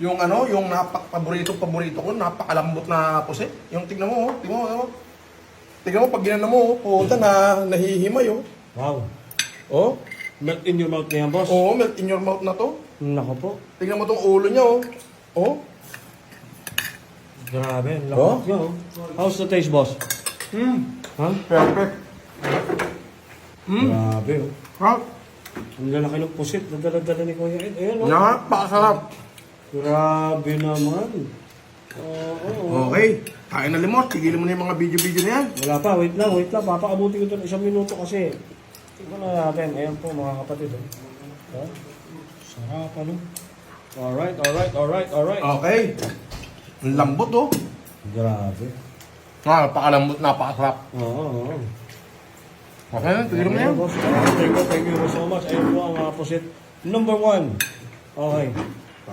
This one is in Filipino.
Yung ano, yung paborito ko, napakalambot na pusit. Yung tignan mo, oh. Tignan mo, oh. Tignan mo, pag ginana mo, oh, puta na nahihimay, oh. Wow. Oh? Melt in your mouth na yan, boss. Oo, melt in your mouth na to. Nako po. Tignan mo tong ulo niya, oh. Oh? Grabe, ang Oh? lakot niya, oh. How's the taste, boss? Ha? Perfect. Grabe, oh. Ha? Ang lalaki ng pusit na dala-dala ni Kuya Ed. Ayan, oh. Napakasarap. Grabe naman. Oo. Okay. Kain na limos. Tigilin mo na yung mga video-video na yan. Wala pa, wait lang. Papakabuti ko ito ng 1 minuto kasi. Tingnan na natin. Ayan po, mga kapatid. Oh. Sarap, ano? Alright. Okay. Ang lambot, oh. Grabe. Napakalambot, napakasarap. Oo. Okay, tigilin mo na yan. Thank you so much. Ayun po ang pusit. Number 1. Okay.